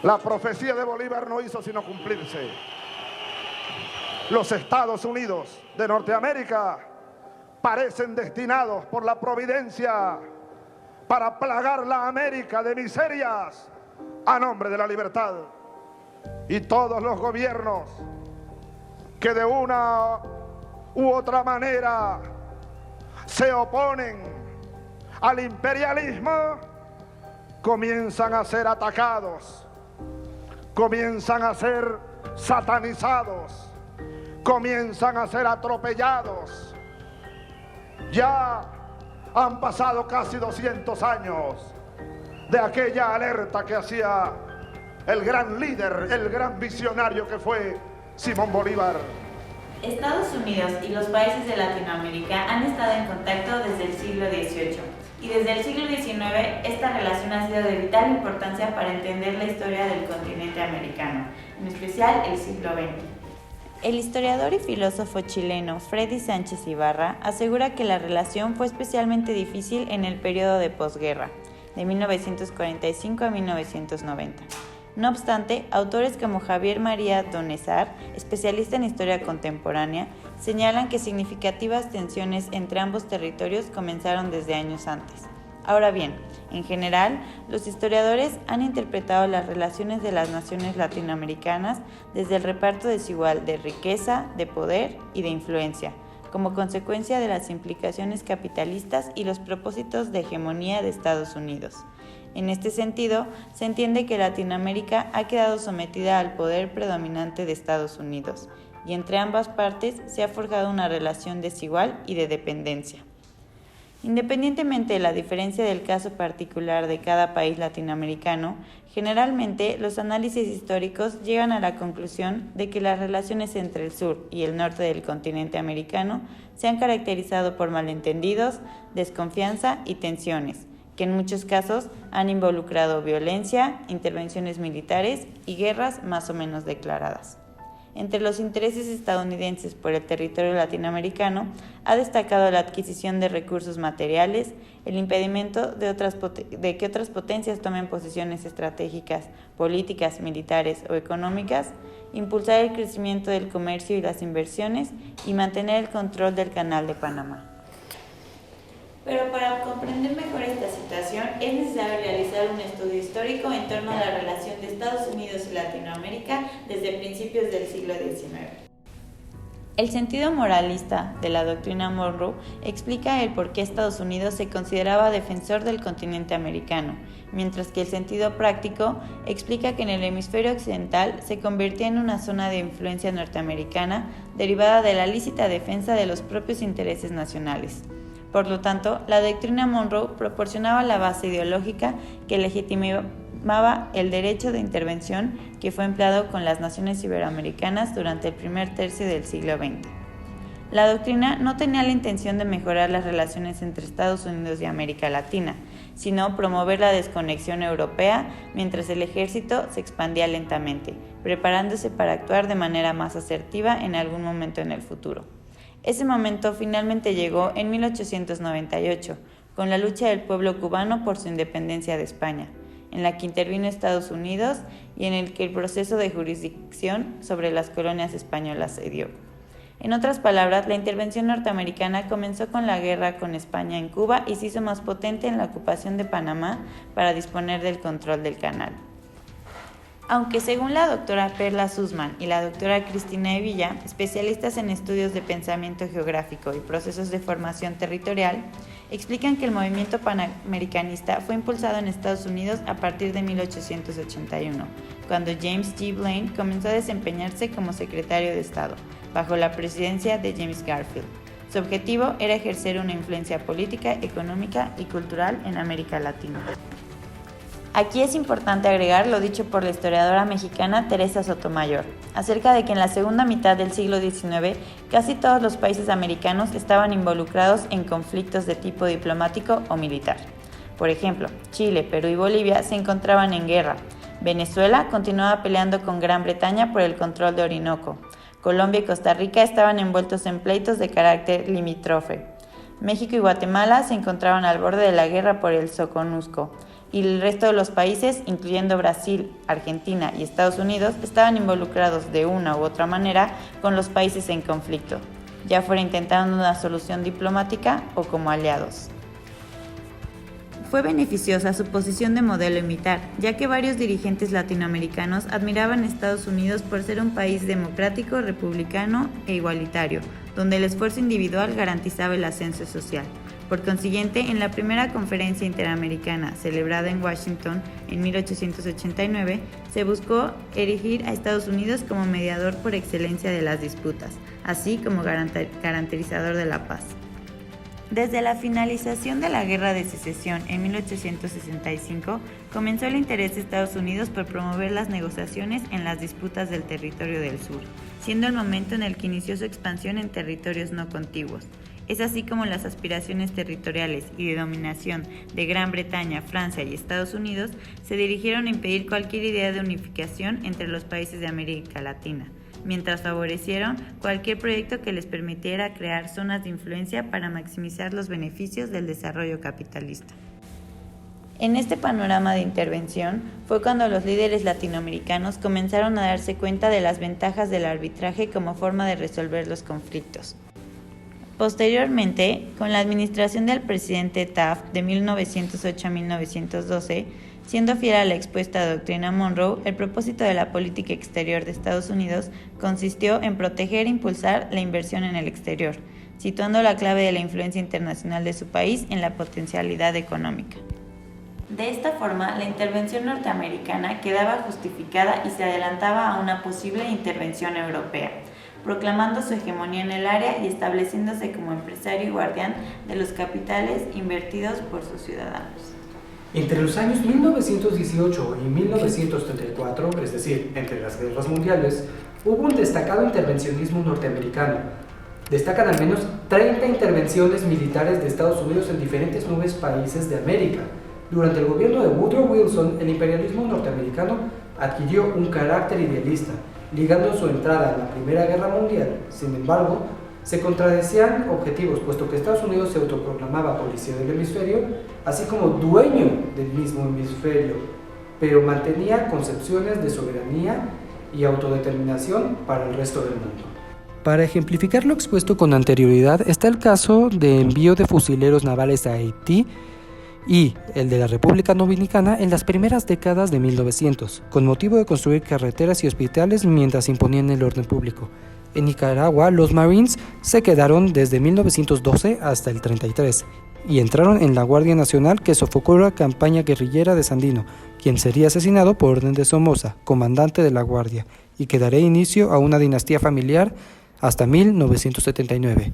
La profecía de Bolívar no hizo sino cumplirse. Los Estados Unidos de Norteamérica parecen destinados por la providencia para plagar la América de miserias a nombre de la libertad. Y todos los gobiernos que de una u otra manera se oponen al imperialismo comienzan a ser atacados, comienzan a ser satanizados, comienzan a ser atropellados. Ya han pasado casi 200 años de aquella alerta que hacía el gran líder, el gran visionario que fue Simón Bolívar. Estados Unidos y los países de Latinoamérica han estado en contacto desde el siglo XVIII y desde el siglo XIX esta relación ha sido de vital importancia para entender la historia del continente americano, en especial el siglo XX. El historiador y filósofo chileno Freddy Sánchez Ibarra asegura que la relación fue especialmente difícil en el periodo de posguerra, de 1945 a 1990. No obstante, autores como Javier María Donezar, especialista en historia contemporánea, señalan que significativas tensiones entre ambos territorios comenzaron desde años antes. Ahora bien, en general, los historiadores han interpretado las relaciones de las naciones latinoamericanas desde el reparto desigual de riqueza, de poder y de influencia, como consecuencia de las implicaciones capitalistas y los propósitos de hegemonía de Estados Unidos. En este sentido, se entiende que Latinoamérica ha quedado sometida al poder predominante de Estados Unidos, y entre ambas partes se ha forjado una relación desigual y de dependencia. Independientemente de la diferencia del caso particular de cada país latinoamericano, generalmente los análisis históricos llegan a la conclusión de que las relaciones entre el sur y el norte del continente americano se han caracterizado por malentendidos, desconfianza y tensiones, que en muchos casos han involucrado violencia, intervenciones militares y guerras más o menos declaradas. Entre los intereses estadounidenses por el territorio latinoamericano ha destacado la adquisición de recursos materiales, el impedimento de que otras potencias tomen posiciones estratégicas, políticas, militares o económicas, impulsar el crecimiento del comercio y las inversiones y mantener el control del Canal de Panamá. Pero para comprender mejor esta situación es necesario realizar un estudio histórico en torno a la relación de Estados Unidos y Latinoamérica desde principios del siglo XIX. El sentido moralista de la doctrina Monroe explica el por qué Estados Unidos se consideraba defensor del continente americano, mientras que el sentido práctico explica que en el hemisferio occidental se convertía en una zona de influencia norteamericana derivada de la lícita defensa de los propios intereses nacionales. Por lo tanto, la doctrina Monroe proporcionaba la base ideológica que legitimaba el derecho de intervención que fue empleado con las naciones iberoamericanas durante el primer tercio del siglo XX. La doctrina no tenía la intención de mejorar las relaciones entre Estados Unidos y América Latina, sino promover la desconexión europea mientras el ejército se expandía lentamente, preparándose para actuar de manera más asertiva en algún momento en el futuro. Ese momento finalmente llegó en 1898, con la lucha del pueblo cubano por su independencia de España, en la que intervino Estados Unidos y en el que el proceso de jurisdicción sobre las colonias españolas se dio. En otras palabras, la intervención norteamericana comenzó con la guerra con España en Cuba y se hizo más potente en la ocupación de Panamá para disponer del control del canal. Aunque según la doctora Perla Sussman y la doctora Cristina Evilla, especialistas en estudios de pensamiento geográfico y procesos de formación territorial, explican que el movimiento panamericanista fue impulsado en Estados Unidos a partir de 1881, cuando James G. Blaine comenzó a desempeñarse como secretario de Estado, bajo la presidencia de James Garfield. Su objetivo era ejercer una influencia política, económica y cultural en América Latina. Aquí es importante agregar lo dicho por la historiadora mexicana Teresa Sotomayor, acerca de que en la segunda mitad del siglo XIX casi todos los países americanos estaban involucrados en conflictos de tipo diplomático o militar. Por ejemplo, Chile, Perú y Bolivia se encontraban en guerra. Venezuela continuaba peleando con Gran Bretaña por el control de Orinoco. Colombia y Costa Rica estaban envueltos en pleitos de carácter limítrofe. México y Guatemala se encontraban al borde de la guerra por el Soconusco. y el resto de los países, incluyendo Brasil, Argentina y Estados Unidos, estaban involucrados de una u otra manera con los países en conflicto, ya fuera intentando una solución diplomática o como aliados. Fue beneficiosa su posición de modelo a imitar, ya que varios dirigentes latinoamericanos admiraban a Estados Unidos por ser un país democrático, republicano e igualitario, donde el esfuerzo individual garantizaba el ascenso social. Por consiguiente, en la primera conferencia interamericana celebrada en Washington en 1889, se buscó erigir a Estados Unidos como mediador por excelencia de las disputas, así como garantizador de la paz. Desde la finalización de la Guerra de Secesión en 1865, comenzó el interés de Estados Unidos por promover las negociaciones en las disputas del territorio del sur, siendo el momento en el que inició su expansión en territorios no contiguos. Es así como las aspiraciones territoriales y de dominación de Gran Bretaña, Francia y Estados Unidos se dirigieron a impedir cualquier idea de unificación entre los países de América Latina, mientras favorecieron cualquier proyecto que les permitiera crear zonas de influencia para maximizar los beneficios del desarrollo capitalista. En este panorama de intervención fue cuando los líderes latinoamericanos comenzaron a darse cuenta de las ventajas del arbitraje como forma de resolver los conflictos. Posteriormente, con la administración del presidente Taft de 1908 a 1912, siendo fiel a la expuesta doctrina Monroe, el propósito de la política exterior de Estados Unidos consistió en proteger e impulsar la inversión en el exterior, situando la clave de la influencia internacional de su país en la potencialidad económica. De esta forma, la intervención norteamericana quedaba justificada y se adelantaba a una posible intervención europea, proclamando su hegemonía en el área y estableciéndose como empresario y guardián de los capitales invertidos por sus ciudadanos. Entre los años 1918 y 1934, es decir, entre las guerras mundiales, hubo un destacado intervencionismo norteamericano. Destacan al menos 30 intervenciones militares de Estados Unidos en diferentes nuevos países de América. Durante el gobierno de Woodrow Wilson, el imperialismo norteamericano adquirió un carácter idealista, ligando su entrada en la Primera Guerra Mundial. Sin embargo, se contradecían objetivos, puesto que Estados Unidos se autoproclamaba policía del hemisferio, así como dueño del mismo hemisferio, pero mantenía concepciones de soberanía y autodeterminación para el resto del mundo. Para ejemplificar lo expuesto con anterioridad está el caso de envío de fusileros navales a Haití y el de la República Dominicana en las primeras décadas de 1900, con motivo de construir carreteras y hospitales mientras imponían el orden público. En Nicaragua, los Marines se quedaron desde 1912 hasta el 33 y entraron en la Guardia Nacional que sofocó la campaña guerrillera de Sandino, quien sería asesinado por orden de Somoza, comandante de la Guardia, y que daría inicio a una dinastía familiar hasta 1979.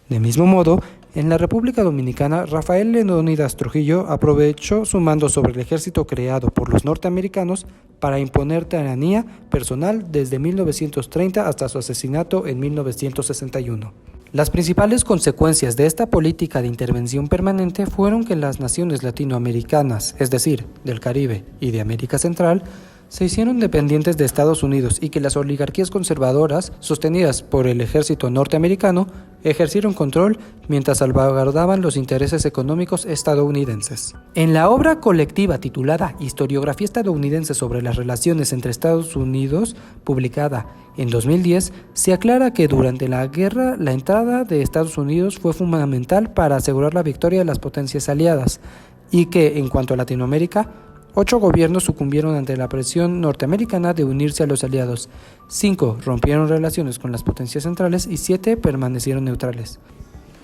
De mismo modo, en la República Dominicana, Rafael Leónidas Trujillo aprovechó su mando sobre el ejército creado por los norteamericanos para imponer tiranía personal desde 1930 hasta su asesinato en 1961. Las principales consecuencias de esta política de intervención permanente fueron que las naciones latinoamericanas, es decir, del Caribe y de América Central, se hicieron dependientes de Estados Unidos y que las oligarquías conservadoras, sostenidas por el ejército norteamericano, ejercieron control mientras salvaguardaban los intereses económicos estadounidenses. En la obra colectiva titulada Historiografía estadounidense sobre las relaciones entre Estados Unidos, publicada en 2010, se aclara que durante la guerra la entrada de Estados Unidos fue fundamental para asegurar la victoria de las potencias aliadas y que, en cuanto a Latinoamérica, 8 gobiernos sucumbieron ante la presión norteamericana de unirse a los aliados, 5 rompieron relaciones con las potencias centrales y 7 permanecieron neutrales.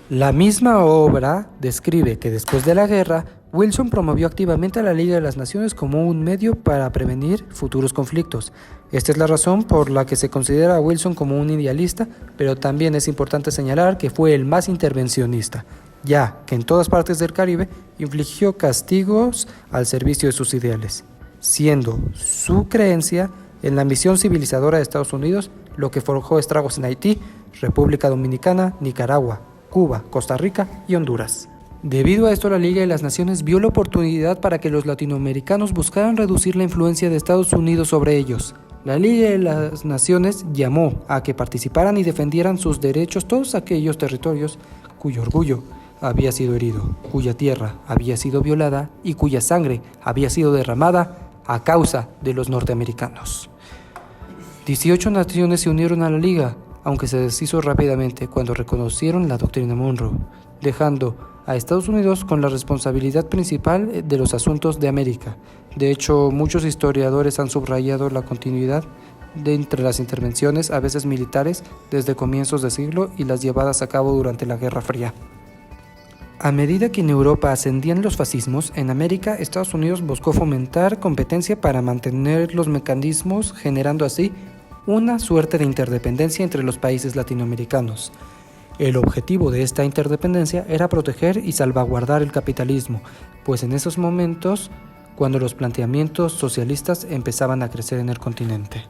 La misma obra describe que después de la guerra, Wilson promovió activamente a la Liga de las Naciones como un medio para prevenir futuros conflictos. Esta es la razón por la que se considera a Wilson como un idealista, pero también es importante señalar que fue el más intervencionista, ya que en todas partes del Caribe infligió castigos al servicio de sus ideales, siendo su creencia en la misión civilizadora de Estados Unidos lo que forjó estragos en Haití, República Dominicana, Nicaragua, Cuba, Costa Rica y Honduras. Debido a esto, la Liga de las Naciones vio la oportunidad para que los latinoamericanos buscaran reducir la influencia de Estados Unidos sobre ellos. La Liga de las Naciones llamó a que participaran y defendieran sus derechos todos aquellos territorios cuyo orgullo había sido herido, cuya tierra había sido violada y cuya sangre había sido derramada a causa de los norteamericanos. 18 naciones se unieron a la Liga, aunque se deshizo rápidamente cuando reconocieron la doctrina Monroe, dejando a Estados Unidos con la responsabilidad principal de los asuntos de América. De hecho, muchos historiadores han subrayado la continuidad entre las intervenciones, a veces militares, desde comienzos de siglo y las llevadas a cabo durante la Guerra Fría. A medida que en Europa ascendían los fascismos, en América, Estados Unidos buscó fomentar competencia para mantener los mecanismos, generando así una suerte de interdependencia entre los países latinoamericanos. El objetivo de esta interdependencia era proteger y salvaguardar el capitalismo, pues en esos momentos, cuando los planteamientos socialistas empezaban a crecer en el continente.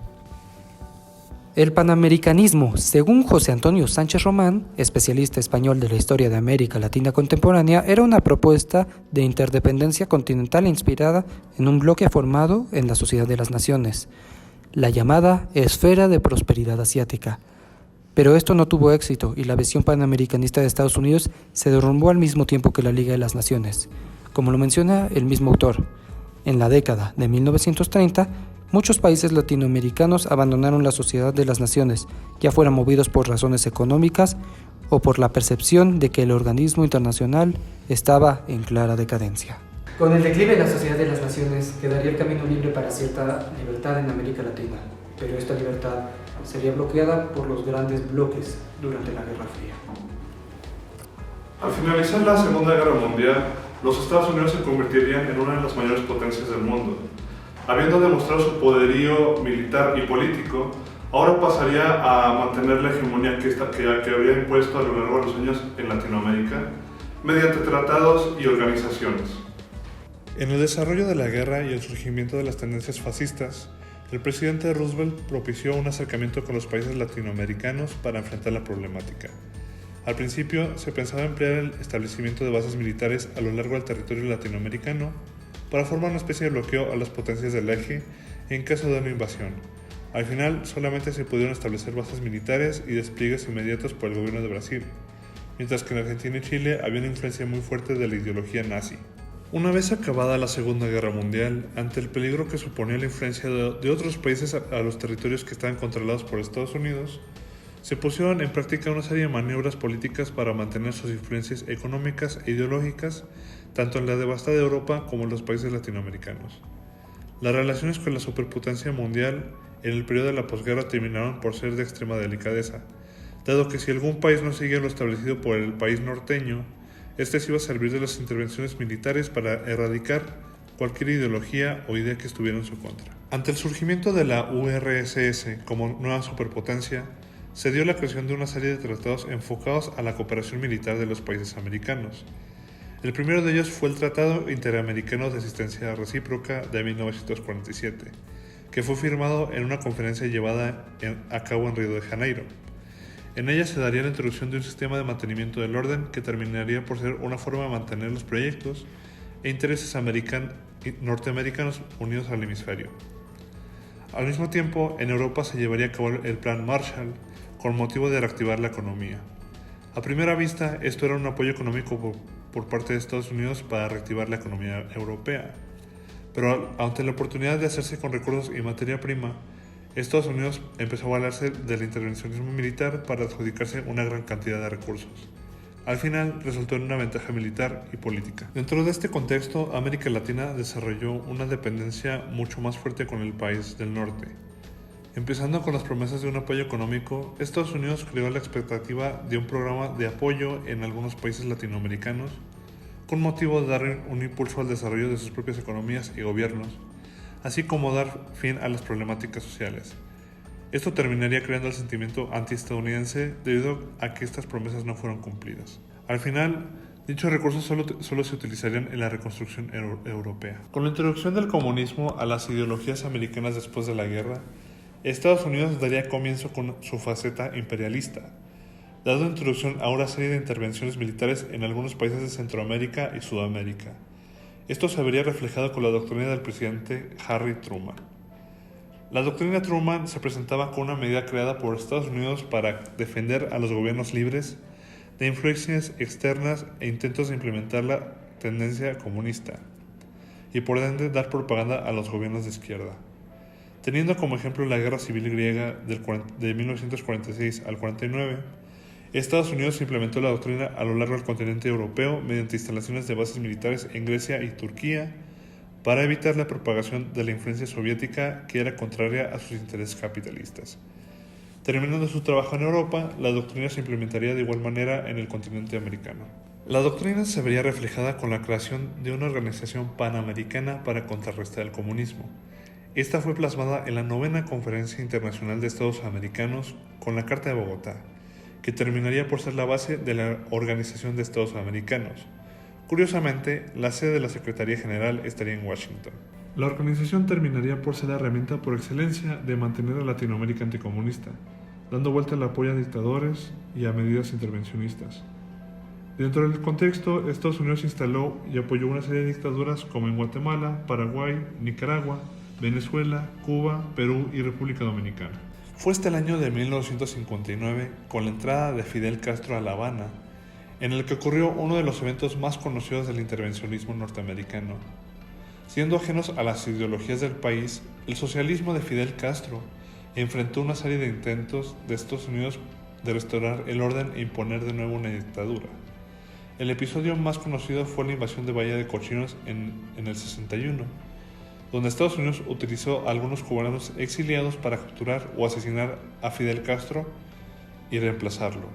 El panamericanismo, según José Antonio Sánchez Román, especialista español de la historia de América Latina contemporánea, era una propuesta de interdependencia continental inspirada en un bloque formado en la Sociedad de las Naciones, la llamada Esfera de Prosperidad Asiática. Pero esto no tuvo éxito y la visión panamericanista de Estados Unidos se derrumbó al mismo tiempo que la Liga de las Naciones. Como lo menciona el mismo autor, en la década de 1930, muchos países latinoamericanos abandonaron la Sociedad de las Naciones, ya fueran movidos por razones económicas o por la percepción de que el organismo internacional estaba en clara decadencia. Con el declive de la Sociedad de las Naciones quedaría el camino libre para cierta libertad en América Latina, pero esta libertad sería bloqueada por los grandes bloques durante la Guerra Fría. Al finalizar la Segunda Guerra Mundial, los Estados Unidos se convertirían en una de las mayores potencias del mundo. Habiendo demostrado su poderío militar y político, ahora pasaría a mantener la hegemonía que había impuesto a lo largo de los años en Latinoamérica, mediante tratados y organizaciones. En el desarrollo de la guerra y el surgimiento de las tendencias fascistas, el presidente Roosevelt propició un acercamiento con los países latinoamericanos para enfrentar la problemática. Al principio se pensaba emplear el establecimiento de bases militares a lo largo del territorio latinoamericano para formar una especie de bloqueo a las potencias del eje en caso de una invasión. Al final solamente se pudieron establecer bases militares y despliegues inmediatos por el gobierno de Brasil, mientras que en Argentina y Chile había una influencia muy fuerte de la ideología nazi. Una vez acabada la Segunda Guerra Mundial, ante el peligro que suponía la influencia de otros países a los territorios que estaban controlados por Estados Unidos, se pusieron en práctica una serie de maniobras políticas para mantener sus influencias económicas e ideológicas tanto en la devastada Europa como en los países latinoamericanos. Las relaciones con la superpotencia mundial en el periodo de la posguerra terminaron por ser de extrema delicadeza, dado que si algún país no seguía lo establecido por el país norteño, este se iba a servir de las intervenciones militares para erradicar cualquier ideología o idea que estuviera en su contra. Ante el surgimiento de la URSS como nueva superpotencia, se dio la creación de una serie de tratados enfocados a la cooperación militar de los países americanos. El primero de ellos fue el Tratado Interamericano de Asistencia Recíproca de 1947, que fue firmado en una conferencia llevada a cabo en Río de Janeiro. En ella se daría la introducción de un sistema de mantenimiento del orden que terminaría por ser una forma de mantener los proyectos e intereses norteamericanos unidos al hemisferio. Al mismo tiempo, en Europa se llevaría a cabo el Plan Marshall con motivo de reactivar la economía. A primera vista, esto era un apoyo económico por parte de Estados Unidos para reactivar la economía europea. Pero ante la oportunidad de hacerse con recursos y materia prima, Estados Unidos empezó a valerse del intervencionismo militar para adjudicarse una gran cantidad de recursos. Al final resultó en una ventaja militar y política. Dentro de este contexto, América Latina desarrolló una dependencia mucho más fuerte con el país del norte. Empezando con las promesas de un apoyo económico, Estados Unidos creó la expectativa de un programa de apoyo en algunos países latinoamericanos con motivo de dar un impulso al desarrollo de sus propias economías y gobiernos, así como dar fin a las problemáticas sociales. Esto terminaría creando el sentimiento antiestadounidense debido a que estas promesas no fueron cumplidas. Al final, dichos recursos solo se utilizarían en la reconstrucción europea. Con la introducción del comunismo a las ideologías americanas después de la guerra, Estados Unidos daría comienzo con su faceta imperialista, dando introducción a una serie de intervenciones militares en algunos países de Centroamérica y Sudamérica. Esto se vería reflejado con la doctrina del presidente Harry Truman. La doctrina Truman se presentaba como una medida creada por Estados Unidos para defender a los gobiernos libres de influencias externas e intentos de implementar la tendencia comunista y por ende dar propaganda a los gobiernos de izquierda. Teniendo como ejemplo la Guerra Civil Griega de 1946 al 49, Estados Unidos implementó la doctrina a lo largo del continente europeo mediante instalaciones de bases militares en Grecia y Turquía para evitar la propagación de la influencia soviética que era contraria a sus intereses capitalistas. Terminando su trabajo en Europa, la doctrina se implementaría de igual manera en el continente americano. La doctrina se vería reflejada con la creación de una organización panamericana para contrarrestar el comunismo. Esta fue plasmada en la 9ª Conferencia Internacional de Estados Americanos con la Carta de Bogotá, que terminaría por ser la base de la Organización de Estados Americanos. Curiosamente, la sede de la Secretaría General estaría en Washington. La organización terminaría por ser la herramienta por excelencia de mantener a Latinoamérica anticomunista, dando vuelta al apoyo a dictadores y a medidas intervencionistas. Dentro del contexto, Estados Unidos instaló y apoyó una serie de dictaduras como en Guatemala, Paraguay, Nicaragua, Venezuela, Cuba, Perú y República Dominicana. Fue hasta el año de 1959, con la entrada de Fidel Castro a La Habana, en el que ocurrió uno de los eventos más conocidos del intervencionismo norteamericano. Siendo ajenos a las ideologías del país, el socialismo de Fidel Castro enfrentó una serie de intentos de Estados Unidos de restaurar el orden e imponer de nuevo una dictadura. El episodio más conocido fue la invasión de Bahía de Cochinos en el 61, donde Estados Unidos utilizó a algunos cubanos exiliados para capturar o asesinar a Fidel Castro y reemplazarlo.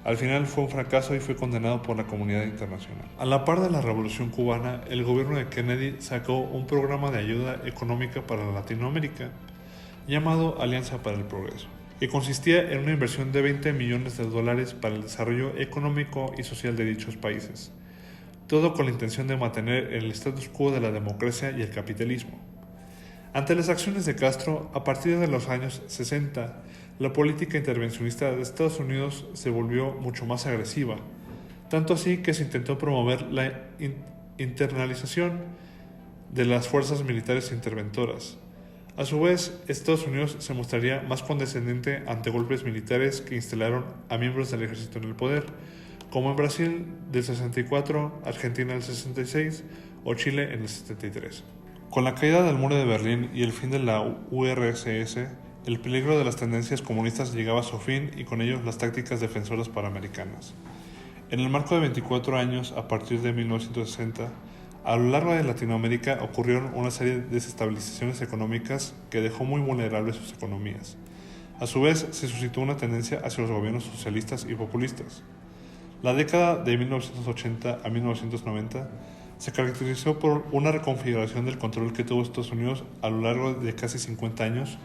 Al final fue un fracaso y fue condenado por la comunidad internacional. A la par de la Revolución Cubana, el gobierno de Kennedy sacó un programa de ayuda económica para Latinoamérica llamado Alianza para el Progreso, que consistía en una inversión de $20 millones para el desarrollo económico y social de dichos países, todo con la intención de mantener el status quo de la democracia y el capitalismo. Ante las acciones de Castro, a partir de los años 60, la política intervencionista de Estados Unidos se volvió mucho más agresiva, tanto así que se intentó promover la internalización de las fuerzas militares interventoras. A su vez, Estados Unidos se mostraría más condescendiente ante golpes militares que instalaron a miembros del ejército en el poder, como en Brasil del 64, Argentina del 66 o Chile en el 73. Con la caída del muro de Berlín y el fin de la URSS, el peligro de las tendencias comunistas llegaba a su fin y con ello las tácticas defensoras panamericanas. En el marco de 24 años, a partir de 1960, a lo largo de Latinoamérica ocurrieron una serie de desestabilizaciones económicas que dejó muy vulnerables sus economías. A su vez, se suscitó una tendencia hacia los gobiernos socialistas y populistas. La década de 1980 a 1990 se caracterizó por una reconfiguración del control que tuvo Estados Unidos a lo largo de casi 50 años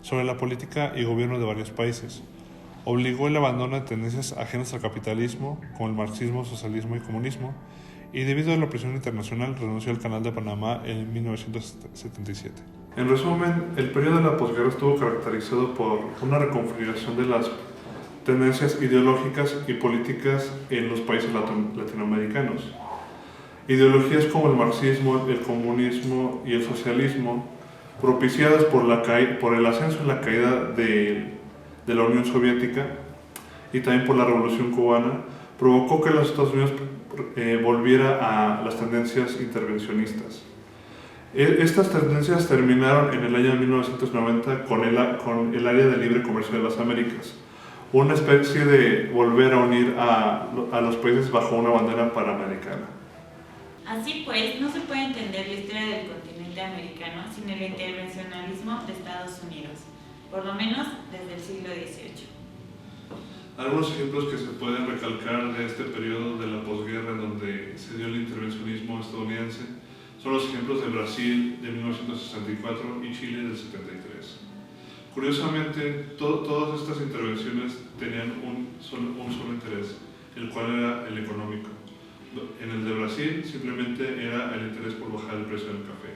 sobre la política y gobierno de varios países. Obligó el abandono de tendencias ajenas al capitalismo, como el marxismo, socialismo y comunismo, y debido a la presión internacional renunció al Canal de Panamá en 1977. En resumen, el periodo de la posguerra estuvo caracterizado por una reconfiguración de las tendencias ideológicas y políticas en los países latinoamericanos. Ideologías como el marxismo, el comunismo y el socialismo, propiciadas por el ascenso y la caída de la Unión Soviética y también por la Revolución Cubana, provocó que los Estados Unidos volviera a las tendencias intervencionistas. Estas tendencias terminaron en el año 1990 con el Área de Libre Comercio de las Américas, una especie de volver a unir a los países bajo una bandera panamericana. Así pues, no se puede entender la historia del continente americano sin el intervencionalismo de Estados Unidos, por lo menos desde el siglo XVIII. Algunos ejemplos que se pueden recalcar de este periodo de la posguerra en donde se dio el intervencionismo estadounidense son los ejemplos de Brasil de 1964 y Chile del 73. Curiosamente, todas estas intervenciones tenían un solo interés, el cual era el económico. En el de Brasil simplemente era el interés por bajar el precio del café.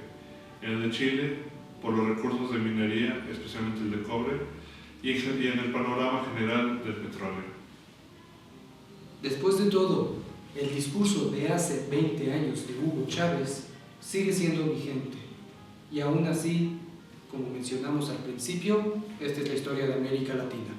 En el de Chile, por los recursos de minería, especialmente el de cobre, y en el panorama general del petróleo. Después de todo, el discurso de hace 20 años de Hugo Chávez sigue siendo vigente. Y aún así, como mencionamos al principio, esta es la historia de América Latina.